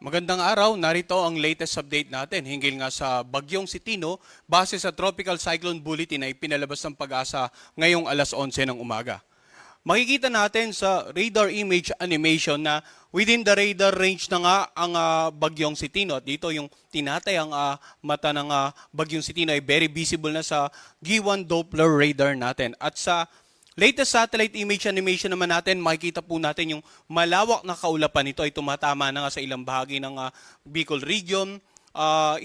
Magandang araw, narito ang latest update natin hinggil nga sa Bagyong Sitino base sa Tropical Cyclone Bulletin na ipinalabas ng Pag-asa ngayong alas 11 ng umaga. Makikita natin sa radar image animation na within the radar range na nga ang Bagyong Sitino. At dito yung tinatayang mata ng Bagyong Sitino ay very visible na sa G1 Doppler radar natin. At sa latest satellite image animation naman natin, makikita po natin yung malawak na kaulapan nito ay tumatama na nga sa ilang bahagi ng Bicol Region,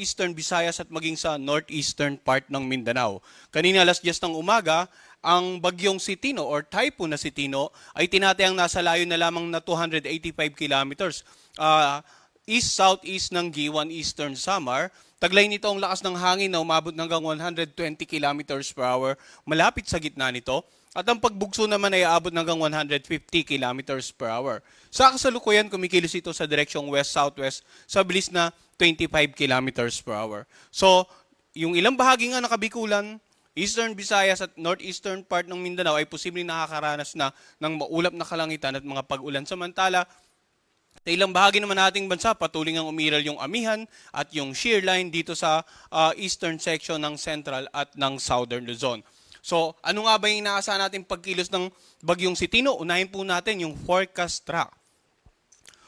Eastern Visayas at maging sa northeastern part ng Mindanao. Kanina alas 10 ng umaga, ang Bagyong Sitino or Typhoon na Sitino ay tinatayang nasa layo na lamang na 285 kilometers east-southeast ng G1 Eastern Samar. Taglay nito ang lakas ng hangin na umabot hanggang 120 kilometers per hour malapit sa gitna nito. At ang pagbugso naman ay aabot hanggang 150 kilometers per hour. Sa kasalukuyan, kumikilos ito sa direksyong west-southwest sa bilis na 25 kilometers per hour. So, yung ilang bahagi nga nakabikulan, Eastern Visayas at Northeastern part ng Mindanao ay posibleng nakakaranas na ng maulap na kalangitan at mga pag-ulan. Samantala, sa ilang bahagi naman nating bansa, patuloy ngang umiral yung amihan at yung shear line dito sa eastern section ng Central at ng Southern Luzon. So, ano nga ba yung inaasahan natin pagkilos ng Bagyong Sitino? Unahin po natin yung forecast track.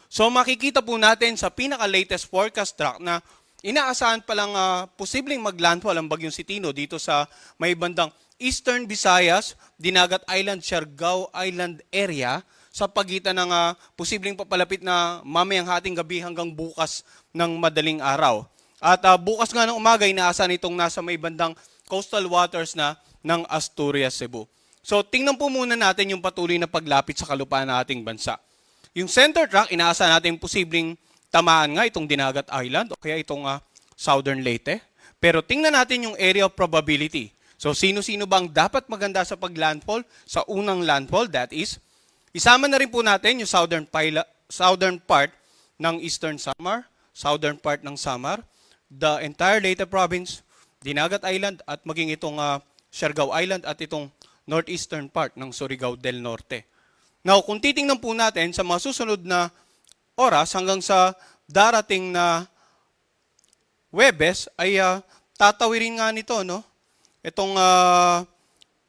So, makikita po natin sa pinaka-latest forecast track na inaasahan palang posibleng maglandfall ang Bagyong Sitino dito sa may bandang Eastern Visayas, Dinagat Island, Siargao Island area sa pagitan ng posibleng papalapit na mamayang hating gabi hanggang bukas ng madaling araw. At bukas nga ng umaga, inaasahan itong nasa may bandang coastal waters na ng Asturias, Cebu. So, tingnan po muna natin yung patuloy na paglapit sa kalupaan ng ating bansa. Yung center track, inaasahan natin posibleng tamaan nga itong Dinagat Island o kaya itong Southern Leyte. Pero tingnan natin yung area of probability. So, sino-sino bang dapat maganda sa paglandfall? Sa unang landfall, that is, isama na rin po natin yung southern part ng Eastern Samar, southern part ng Samar, the entire Leyte province, Dinagat Island at maging itong Siargao Island at itong northeastern part ng Surigao del Norte. Now, kung titingnan po natin sa mga susunod na oras hanggang sa darating na Huwebes ay tatawirin nga nito, no? Itong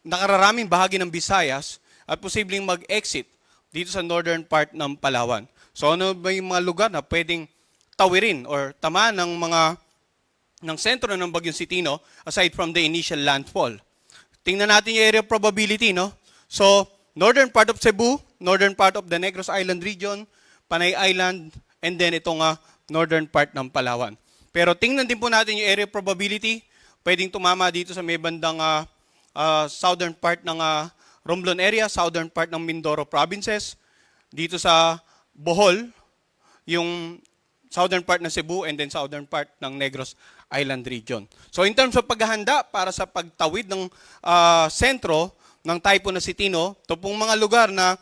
nakararaming bahagi ng Visayas at posibleng mag-exit dito sa northern part ng Palawan. So ano ba yung mga lugar na pwedeng tawirin or tamaan ng sentro ng Bagyong Sitino aside from the initial landfall? Tingnan natin yung area of probability, no? So, northern part of Cebu, northern part of the Negros Island region, Panay Island, and then itong northern part ng Palawan. Pero tingnan din po natin yung area of probability. Pwedeng tumama dito sa may bandang southern part ng Romblon area, southern part ng Mindoro provinces, dito sa Bohol, yung southern part ng Cebu, and then southern part ng Negros Island region. So in terms of paghahanda para sa pagtawid ng sentro ng Typhoon na Sitino, ito pong mga lugar na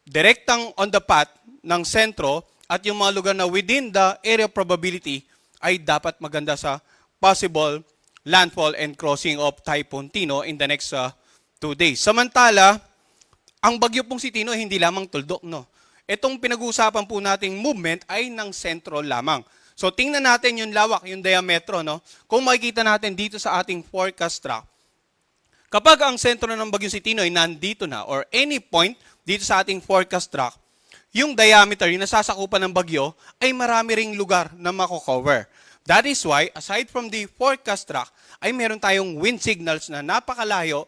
direktang on the path ng sentro at yung mga lugar na within the area of probability ay dapat maganda sa possible landfall and crossing of Typhoon Tino in the next 2 days. Samantala, ang bagyo pong Sitino ay hindi lamang tuldok, no? Itong pinag-uusapan po nating movement ay ng sentro lamang. So tingnan natin yung lawak, yung diametro, no? Kung makikita natin dito sa ating forecast track, kapag ang sentro ng Bagyong Sitino ay nandito na or any point dito sa ating forecast track, yung diameter, yung nasasakupan ng bagyo, ay marami ring lugar na mako-cover. That is why, aside from the forecast track, ay meron tayong wind signals na napakalayo,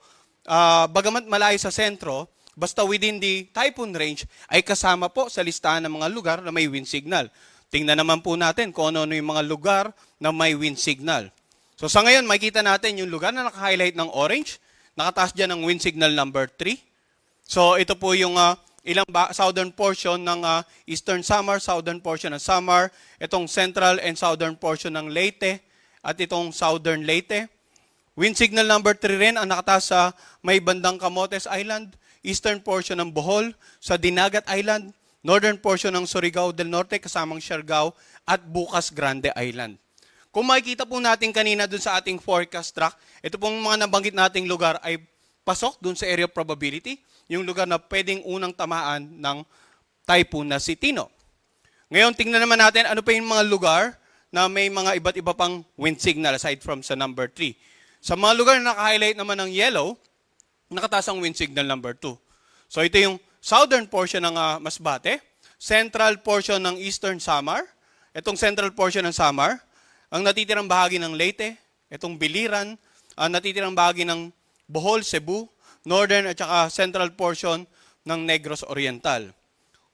bagamat malayo sa sentro, basta within the typhoon range, ay kasama po sa listahan ng mga lugar na may wind signal. Tingnan naman po natin kung ano yung mga lugar na may wind signal. So sa ngayon, makikita natin yung lugar na naka-highlight ng orange, nakataas dyan ng wind signal number 3. So ito po yung ilang southern portion ng Eastern Samar, southern portion ng Samar, itong central and southern portion ng Leyte, at itong southern Leyte. Wind signal number 3 rin ang nakataas sa may bandang Camotes Island, eastern portion ng Bohol, sa Dinagat Island, northern portion ng Surigao del Norte kasamang Siargao at Bukas Grande Island. Kung makikita po natin kanina dun sa ating forecast track, ito pong mga nabanggit nating lugar ay pasok dun sa area of probability, yung lugar na pwedeng unang tamaan ng Typhoon na Sitino. Ngayon, tingnan naman natin ano pa yung mga lugar na may mga iba't iba pang wind signal aside from sa number 3. Sa mga lugar na naka-highlight naman ng yellow, nakataas ang wind signal number 2. So ito yung southern portion ng Masbate, central portion ng eastern Samar, itong central portion ng Samar, ang natitirang bahagi ng Leyte, itong Biliran, ang natitirang bahagi ng Bohol, Cebu, northern at saka central portion ng Negros Oriental.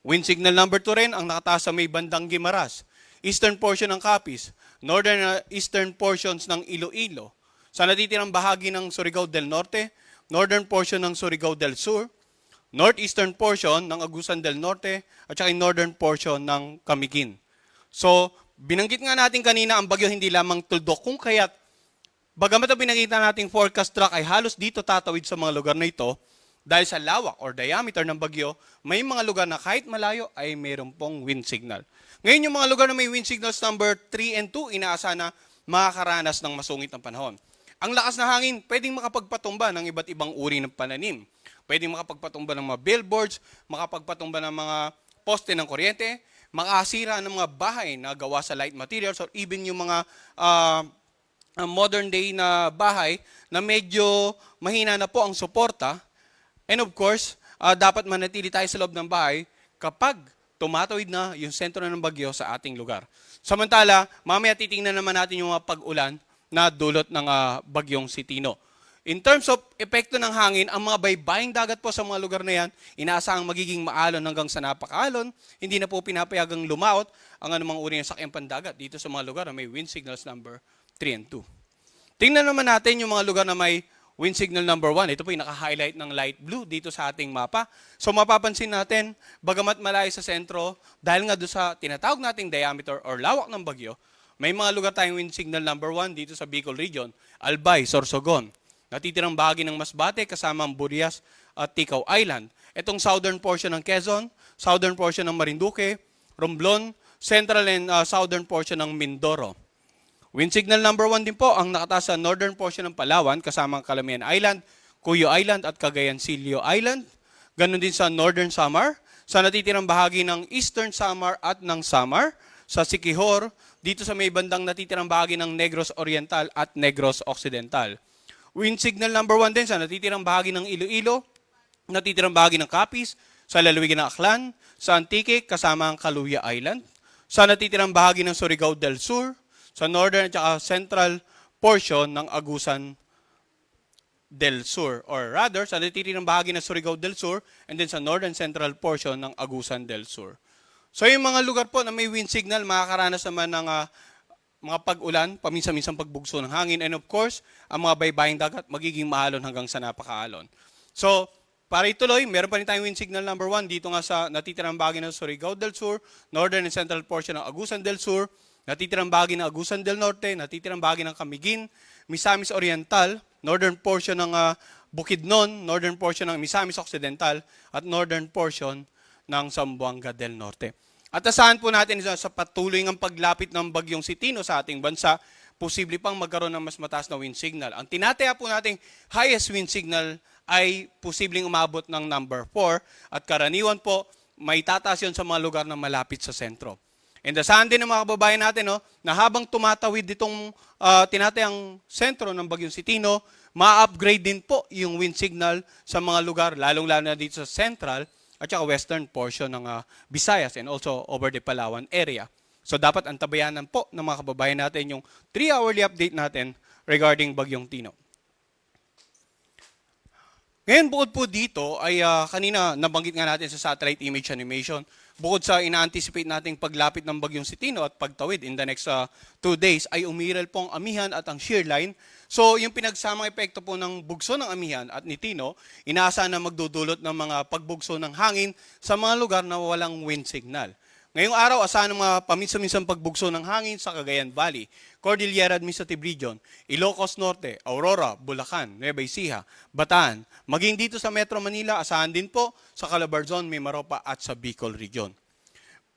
Wind signal number 2 rin ang nakataas sa may bandang Guimaras, eastern portion ng Capiz, northern eastern portions ng Iloilo, sa natitirang bahagi ng Surigao del Norte, northern portion ng Surigao del Sur, northeastern portion ng Agusan del Norte, at saka northern portion ng Camiguin. So, binanggit nga natin kanina ang bagyo hindi lamang tuldok, kung kaya't bagamat ang pinakita nating forecast track ay halos dito tatawid sa mga lugar na ito, dahil sa lawak or diameter ng bagyo, may mga lugar na kahit malayo ay mayroon pong wind signal. Ngayon yung mga lugar na may wind signals number 3 and 2, inaasa na makakaranas ng masungit ng panahon. Ang lakas na hangin, pwedeng makapagpatumba ng iba't ibang uri ng pananim. Pwedeng makapagpatumba ng mga billboards, makapagpatumba ng mga poste ng kuryente, makasira ng mga bahay na gawa sa light materials or even yung mga modern day na bahay na medyo mahina na po ang suporta. And of course, dapat manatili tayo sa loob ng bahay kapag tumatawid na yung sentro ng bagyo sa ating lugar. Samantala, mamaya titingnan naman natin yung mga pag-ulan na dulot ng bagyong si Tino. In terms of epekto ng hangin, ang mga baybaying dagat po sa mga lugar na yan, inaasahang magiging maalon hanggang sa napakaalon. Hindi na po pinapayagang lumaot ang anumang uri ng sakyang pandagat dito sa mga lugar na may wind signals number 3 and 2. Tingnan naman natin yung mga lugar na may wind signal number 1. Ito po yung naka-highlight ng light blue dito sa ating mapa. So mapapansin natin, bagamat malayo sa sentro, dahil nga doon sa tinatawag nating diameter or lawak ng bagyo, may mga lugar tayong wind signal number 1 dito sa Bicol Region, Albay, Sorsogon. Natitirang bahagi ng Masbate kasama ang Burias at Ticao Island. Itong southern portion ng Quezon, southern portion ng Marinduque, Romblon, central and southern portion ng Mindoro. Wind signal number 1 din po ang nakataas sa northern portion ng Palawan kasama ang Calamian Island, Cuyo Island at Cagayan Silio Island. Ganon din sa northern Samar, sa natitirang bahagi ng eastern Samar at ng Samar, sa Siquijor, dito sa may bandang natitirang bahagi ng Negros Oriental at Negros Occidental. Wind signal number 1 din sa natitirang bahagi ng Iloilo, natitirang bahagi ng Capiz, sa lalawigan ng Aklan, sa Antique kasama ang Caluya Island, sa natitirang bahagi ng Surigao del Sur, sa northern at saka central portion ng Agusan del Sur, or rather sa natitirang bahagi ng Surigao del Sur and then sa northern central portion ng Agusan del Sur. So yung mga lugar po na may wind signal, makakaranas naman ng mga pag-ulan, paminsan-minsang pagbugso ng hangin, and of course, ang mga baybaying dagat magiging maalon hanggang sa napakaalon. So, para ituloy, meron pa rin tayong wind signal number 1 dito nga sa natitirang bahagi ng Surigao del Sur, northern and central portion ng Agusan del Sur, natitirang bahagi ng Agusan del Norte, natitirang bahagi ng Camiguin, Misamis Oriental, northern portion ng Bukidnon, northern portion ng Misamis Occidental, at northern portion ng Zamboanga del Norte. At asahan po natin sa patuloy ng paglapit ng bagyong si Tino sa ating bansa, posible pang magkaroon ng mas mataas na wind signal. Ang tinataya po nating highest wind signal ay posibleng umabot ng number 4 at karaniwan po may tataas yun sa mga lugar na malapit sa sentro. And asahan din ng mga kababayan natin na habang tumatawid ditong tinatayang sentro ng bagyong si Tino, ma-upgrade din po yung wind signal sa mga lugar, lalong-lalo na dito sa central at saka western portion ng Visayas and also over the Palawan area. So dapat antabayanan po ng mga kababayan natin yung 3-hourly update natin regarding bagyong Tino. Ngayon, bukod po dito, ay kanina nabanggit nga natin sa satellite image animation, bukod sa ina-anticipate nating paglapit ng bagyong si Tino at pagtawid in the next 2 days, ay umiral po ang amihan at ang shear line. So, yung pinagsamang epekto po ng bugso ng amihan at ni Tino, inaasahan na magdudulot ng mga pagbugso ng hangin sa mga lugar na walang wind signal. Ngayong araw, asahan ng mga paminsan-minsang pagbugso ng hangin sa Cagayan Valley, Cordillera Administrative Region, Ilocos Norte, Aurora, Bulacan, Nueva Ecija, Bataan. Maging dito sa Metro Manila, asahan din po sa Calabarzon, Mimaropa at sa Bicol Region.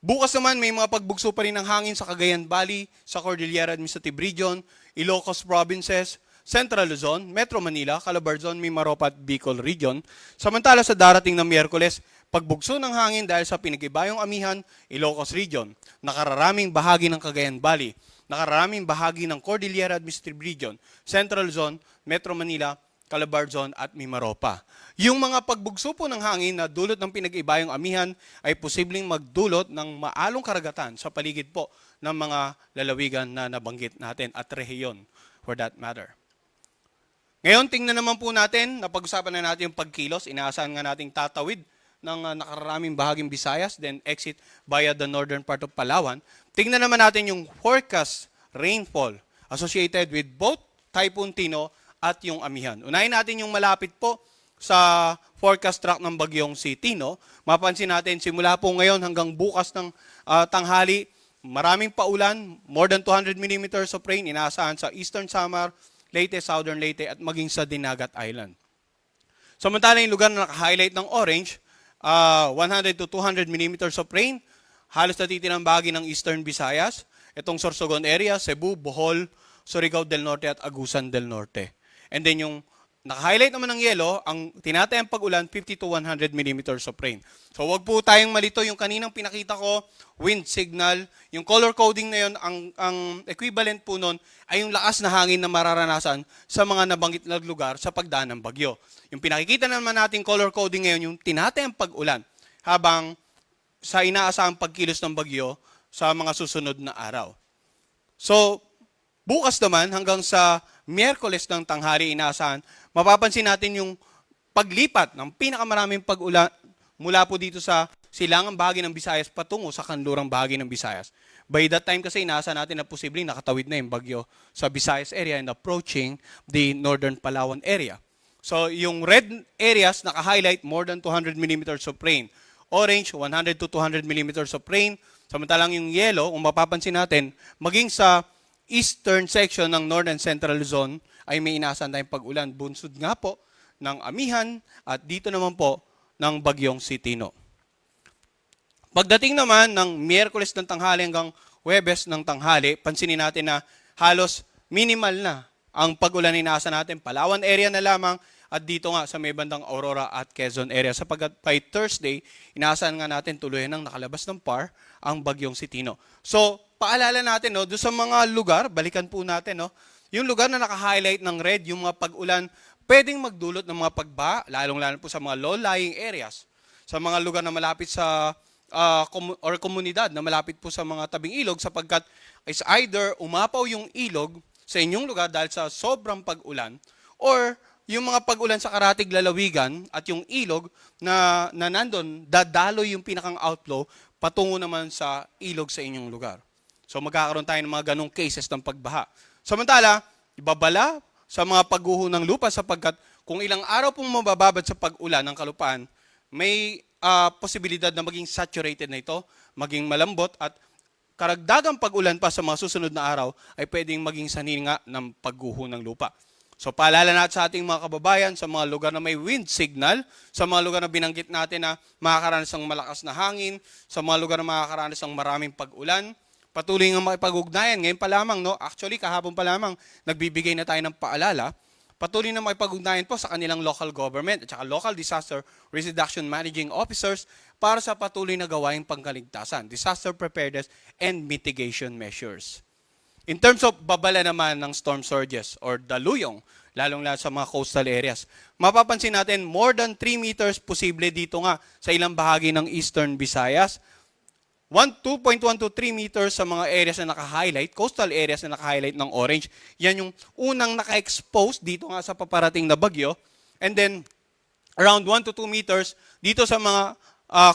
Bukas naman, may mga pagbugso pa rin ng hangin sa Cagayan Valley, sa Cordillera Administrative Region, Ilocos Provinces, Central Luzon, Metro Manila, Calabarzon, Mimaropa at Bicol Region. Samantala sa darating na Miyerkules, Pagbugso ng hangin dahil sa pinag-ibayong amihan, Ilocos Region, nakararaming bahagi ng Cagayan Valley, nakararaming bahagi ng Cordillera Administrative Region, Central Zone, Metro Manila, Calabar Zone at Mimaropa. Yung mga pagbugso po ng hangin na dulot ng pinag-ibayong amihan ay posibleng magdulot ng maalong karagatan sa paligid po ng mga lalawigan na nabanggit natin at rehiyon for that matter. Ngayon, tingnan naman po natin, napag-usapan na natin yung pagkilos, inaasahan nga nating tatawid ng nakararaming bahaging Visayas, then exit via the northern part of Palawan. Tingnan naman natin yung forecast rainfall associated with both Typhoon Tino at yung amihan. Unahin natin yung malapit po sa forecast track ng bagyong si Tino. Mapansin natin, simula po ngayon hanggang bukas ng tanghali, maraming paulan, more than 200 millimeters of rain, inaasahan sa Eastern Samar, Leyte, Southern Leyte at maging sa Dinagat Island. Samantala yung lugar na naka-highlight ng orange, 100 to 200 millimeters of rain, halos natitirang bahagi ng Eastern Visayas, itong Sorsogon area, Cebu, Bohol, Surigao del Norte at Agusan del Norte. And then yung naka-highlight naman ng yellow, ang tinatayang pag-ulan, 50 to 100 millimeters of rain. So wag po tayong malito, yung kaninang pinakita ko, wind signal, yung color coding na yun, ang equivalent po nun ay yung lakas na hangin na mararanasan sa mga nabanggit na lugar sa pagdaan ng bagyo. Yung pinakikita naman natin color coding ngayon, yung tinatayang pag-ulan, habang sa inaasahang pagkilos ng bagyo sa mga susunod na araw. So, bukas naman hanggang sa Miyerkules ng tanghali inaasahan, mapapansin natin yung paglipat ng pinakamaraming pag-ulan mula po dito sa silangang bahagi ng Visayas patungo sa kanlurang bahagi ng Visayas. By that time kasi inaasahan natin na posibleng nakatawid na yung bagyo sa Visayas area and approaching the northern Palawan area. So yung red areas naka-highlight more than 200 millimeters of rain. Orange, 100 to 200 millimeters of rain. Samantalang yung yellow, kung mapapansin natin, maging sa eastern section ng North and Central Zone ay may inaasahan tayong pag-ulan. Bunsod nga po ng amihan at dito naman po ng bagyong si Tino. Pagdating naman ng Miyerkules ng tanghali hanggang Huwebes ng tanghali, pansinin natin na halos minimal na ang pag-ulan inaasahan natin. Palawan area na lamang at dito nga sa may bandang Aurora at Quezon area. Sapagkat by Thursday, inaasahan nga natin tuluyan ng nakalabas ng PAR ang bagyong si Tino. So, paalala natin, no, doon sa mga lugar, balikan po natin, no, yung lugar na naka-highlight ng red, yung mga pag-ulan, pwedeng magdulot ng mga pagba, lalong-lalo po sa mga low-lying areas, sa mga lugar na malapit sa or komunidad na malapit po sa mga tabing ilog, sapagkat is either umapaw yung ilog sa inyong lugar dahil sa sobrang pag-ulan, or yung mga pag-ulan sa karatig lalawigan at yung ilog na nandun, dadaloy yung pinakang outflow patungo naman sa ilog sa inyong lugar. So magkakaroon tayo ng mga ganong cases ng pagbaha. Samantala, ibabala sa mga pagguho ng lupa sapagkat kung ilang araw pong mabababad sa pag-ulan ng kalupaan, may posibilidad na maging saturated na ito, maging malambot at karagdagang pag-ulan pa sa mga susunod na araw ay pwedeng maging saninga ng pagguho ng lupa. So paalala natin sa ating mga kababayan sa mga lugar na may wind signal, sa mga lugar na binanggit natin na makakaranas ng malakas na hangin, sa mga lugar na makakaranas ng maraming pag-ulan, patuloy nga makipag-ugnayan. Ngayon pa lamang, no? Actually kahapon pa lamang, nagbibigay na tayo ng paalala. Patuloy na makipag-ugnayan po sa kanilang local government at saka local disaster risk reduction managing officers para sa patuloy na gawaing pangkaligtasan, disaster preparedness and mitigation measures. In terms of babala naman ng storm surges or daluyong, lalong-lalo sa mga coastal areas, mapapansin natin more than 3 meters posible dito nga sa ilang bahagi ng Eastern Visayas. 2.1 to 3 meters sa mga areas na naka-highlight, coastal areas na naka-highlight ng orange. Yan yung unang naka-expose dito nga sa paparating na bagyo. And then, around 1 to 2 meters dito sa mga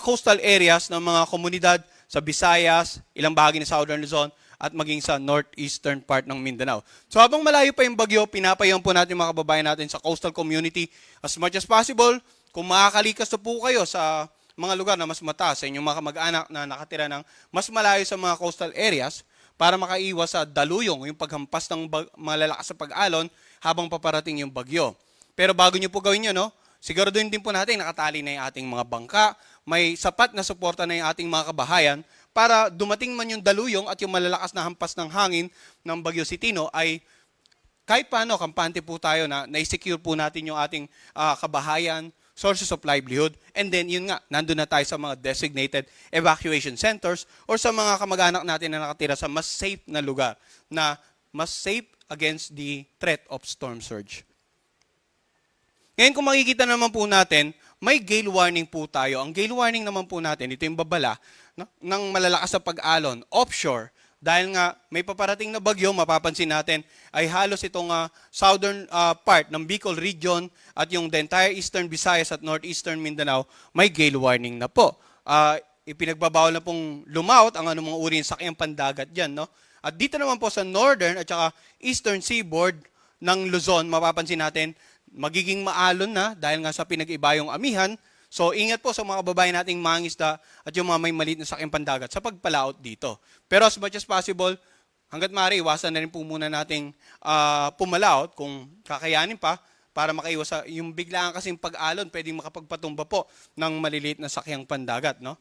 coastal areas ng mga komunidad sa Visayas, ilang bahagi ng Southern Luzon, at maging sa northeastern part ng Mindanao. So habang malayo pa yung bagyo, pinapayawan po natin mga kababayan natin sa coastal community as much as possible. Kung makakalikas na po kayo sa mga lugar na mas mataas, sa inyong mga kamag-anak na nakatira ng mas malayo sa mga coastal areas, para makaiwas sa daluyong, yung paghampas ng malalakas sa pag-alon habang paparating yung bagyo. Pero bago nyo po gawin yun, no, siguraduhin din po natin nakatali na yung ating mga bangka, may sapat na suporta na yung ating mga kabahayan para dumating man yung daluyong at yung malalakas na hampas ng hangin ng bagyo si Tino ay kahit paano, kampante po tayo na na-secure po natin yung ating kabahayan sources of livelihood. And then, yun nga, nandun na tayo sa mga designated evacuation centers or sa mga kamag-anak natin na nakatira sa mas safe na lugar na mas safe against the threat of storm surge. Ngayon, kung makikita naman po natin, may gale warning po tayo. Ang gale warning naman po natin, ito yung babala ng malalakas na pag-alon offshore. Dahil nga may paparating na bagyo, mapapansin natin ay halos itong southern part ng Bicol region at yung the entire eastern Visayas at northeastern Mindanao, may gale warning na po. Ipinagbabawal na pong lumaut ang anumang uri ng sakyang pandagat dyan. No? At dito naman po sa northern at saka eastern seaboard ng Luzon, mapapansin natin magiging maalon na dahil nga sa pinag-ibayong amihan. So, ingat po sa mga babae nating mangisda at yung mga may maliit na sakyang pandagat sa pagpalaot dito. Pero as much as possible, hanggat maaari, iwasan na rin po muna nating pumalaot kung kakayanin pa para makaiwas sa yung biglaan kasing pag-alon, pwedeng makapagpatumba po ng maliliit na sakyang pandagat. No?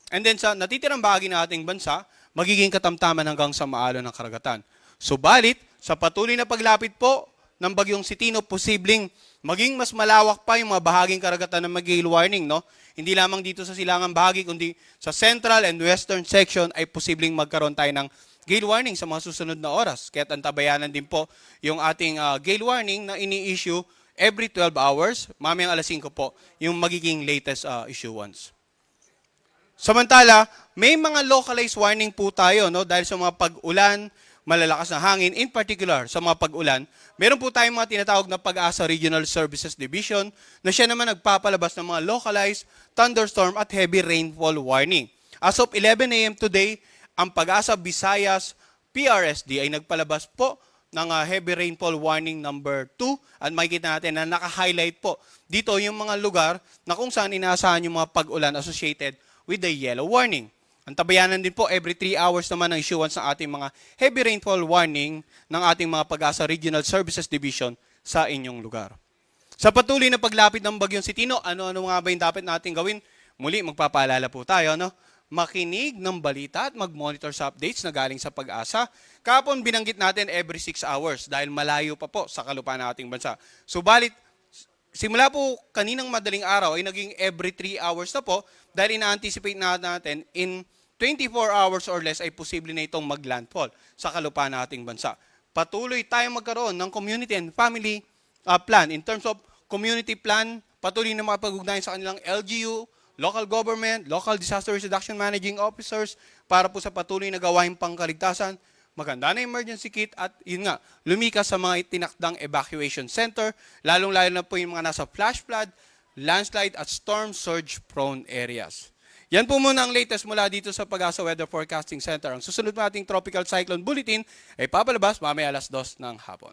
And then sa natitirang bahagi ng ating bansa, magiging katamtaman hanggang sa maalon ng karagatan. Subalit, sa patuloy na paglapit po ng bagyong Sitino, posibleng maging mas malawak pa yung mga bahaging karagatan ng gale warning. No? Hindi lamang dito sa silangang bahagi, kundi sa central and western section ay posibleng magkaroon tayo ng gale warning sa mga susunod na oras. Kaya antabayanan din po yung ating gale warning na ini-issue every 12 hours. Mamayang alas 5 po yung magiging latest issuance. Samantala, may mga localized warning po tayo no? Dahil sa mga pag-ulan, malalakas na hangin, in particular sa mga pag-ulan, meron po tayong mga tinatawag na Pag-asa Regional Services Division na siya naman nagpapalabas ng mga localized thunderstorm at heavy rainfall warning. As of 11 a.m. today, ang Pag-asa Visayas PRSD ay nagpalabas po ng heavy rainfall warning number 2 at makikita natin na naka-highlight po dito yung mga lugar na kung saan inaasahan yung mga pag-ulan associated with the yellow warning. Antabayanan din po every 3 hours naman ang issuance ng ating mga heavy rainfall warning ng ating mga Pag-asa Regional Services Division sa inyong lugar. Sa patuloy na paglapit ng bagyong Sitino, ano-ano nga ba yung dapat natin gawin? Muli, magpapaalala po tayo, no? Makinig ng balita at mag-monitor sa updates na galing sa Pag-asa. Kahapon binanggit natin every 6 hours dahil malayo pa po sa kalupaan ng ating bansa. Subalit, simula po kaninang madaling araw ay naging every 3 hours na po dahil ina-anticipate natin in 24 hours or less ay posible na itong maglandfall sa kalupaan ng ating bansa. Patuloy tayong magkaroon ng community and family plan. In terms of community plan, patuloy na makapag-ugnayan sa kanilang LGU, local government, local disaster risk reduction managing officers para po sa patuloy na gawain pangkaligtasan, maganda na emergency kit at yun nga, lumikas sa mga itinakdang evacuation center, lalong-lalo na po yung mga nasa flash flood, landslide at storm surge prone areas. Yan po muna ang latest mula dito sa Pag-asa Weather Forecasting Center. Ang susunod nating Tropical Cyclone Bulletin ay papalabas mamaya alas 2 ng hapon.